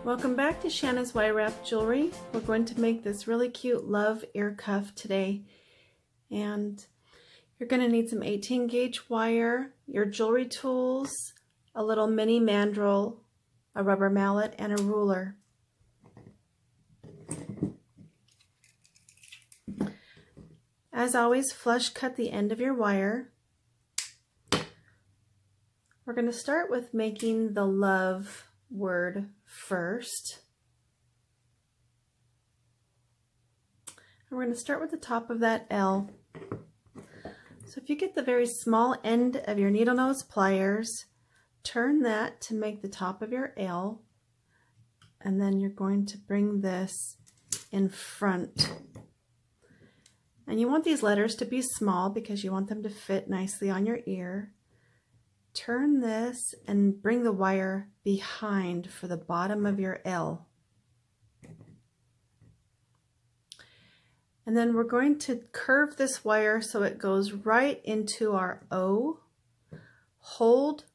Welcome back to Shanna's Wire Wrap Jewelry. We're going to make this really cute love ear cuff today. And you're going to need some 18 gauge wire, your jewelry tools, a little mini mandrel, a rubber mallet, and a ruler. As always, flush cut the end of your wire. We're going to start with making the love word first. And we're going to start with the top of that L. So if you get the very small end of your needle nose pliers, turn that to make the top of your L, and then you're going to bring this in front. And you want these letters to be small because you want them to fit nicely on your ear. Turn this and bring the wire behind for the bottom of your L. And then we're going to curve this wire so it goes right into our O. Hold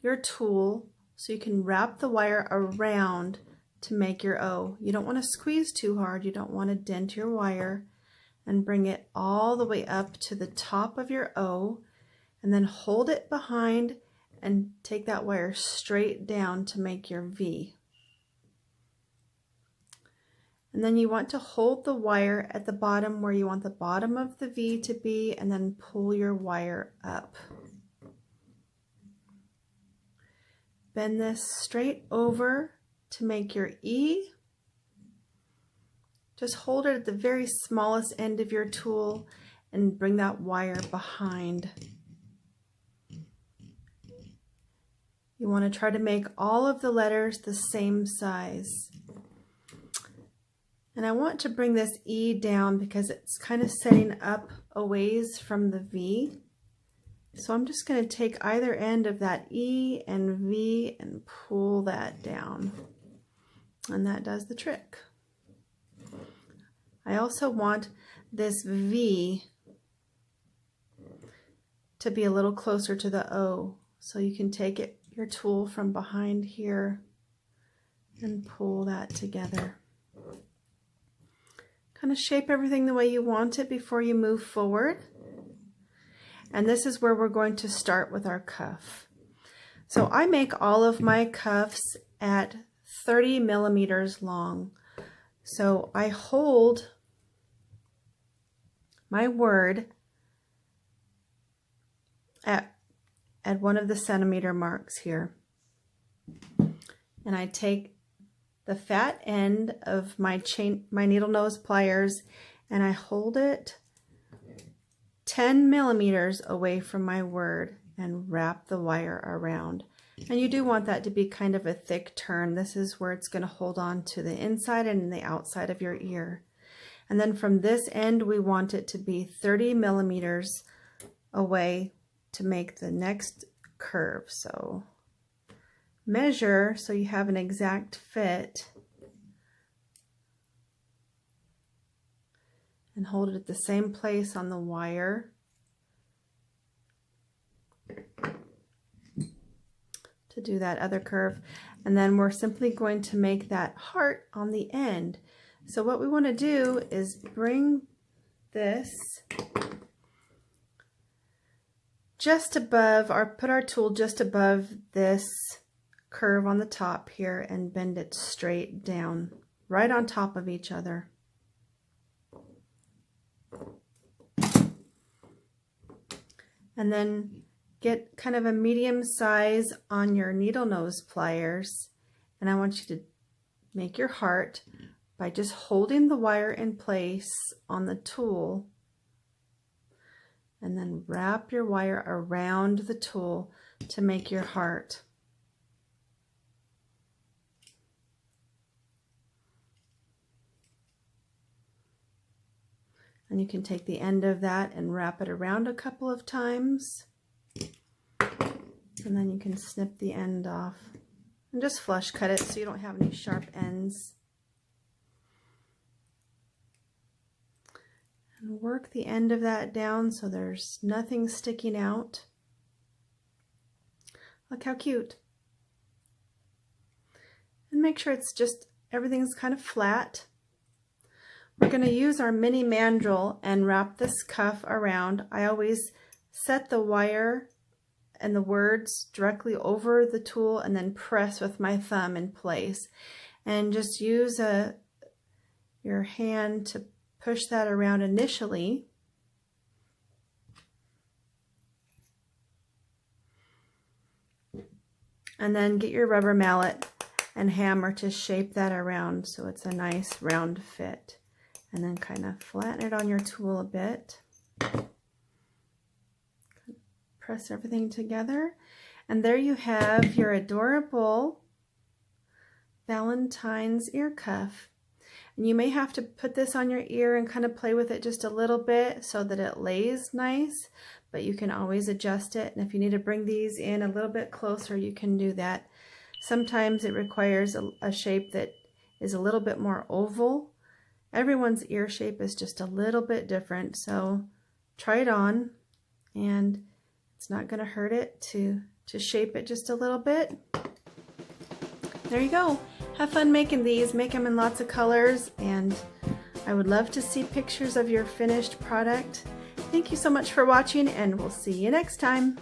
your tool so you can wrap the wire around to make your O. You don't want to squeeze too hard. You don't want to dent your wire, and bring it all the way up to the top of your O. And then hold it behind and take that wire straight down to make your V. And then you want to hold the wire at the bottom where you want the bottom of the V to be, and then pull your wire up. Bend this straight over to make your E. Just hold it at the very smallest end of your tool and bring that wire behind. You want to try to make all of the letters the same size. And I want to bring this E down because it's kind of setting up a ways from the V. So I'm just going to take either end of that E and V and pull that down. And that does the trick. I also want this V to be a little closer to the O. So you can take your tool from behind here and pull that together. Kind of shape everything the way you want it before you move forward. And this is where we're going to start with our cuff. So I make all of my cuffs at 30 millimeters long. So I hold my word at one of the centimeter marks here. And I take the fat end of my needle nose pliers and I hold it 10 millimeters away from my word and wrap the wire around. And you do want that to be kind of a thick turn. This is where it's going to hold on to the inside and the outside of your ear. And then from this end, we want it to be 30 millimeters away to make the next curve. So measure so you have an exact fit and hold it at the same place on the wire. To do that other curve. And then we're simply going to make that heart on the end. So what we want to do is bring this just above, or put our tool just above this curve on the top here and bend it straight down, right on top of each other. And then get kind of a medium size on your needle nose pliers, and I want you to make your heart by just holding the wire in place on the tool, and then wrap your wire around the tool to make your heart. And you can take the end of that and wrap it around a couple of times. And then you can snip the end off and just flush cut it so you don't have any sharp ends. And work the end of that down so there's nothing sticking out. Look how cute. And make sure it's just everything's kind of flat. We're going to use our mini mandrel and wrap this cuff around. I always set the wire and the words directly over the tool and then press with my thumb in place. And just use your hand to push that around initially. And then get your rubber mallet and hammer to shape that around so it's a nice round fit. And then kind of flatten it on your tool a bit. Press everything together. And there you have your adorable Valentine's ear cuff. And you may have to put this on your ear and kind of play with it just a little bit so that it lays nice, but you can always adjust it. And if you need to bring these in a little bit closer, you can do that. Sometimes it requires a shape that is a little bit more oval. Everyone's ear shape is just a little bit different, so try it on, and it's not going to hurt it to shape it just a little bit. There you go. Have fun making these. Make them in lots of colors, and I would love to see pictures of your finished product. Thank you so much for watching, and we'll see you next time.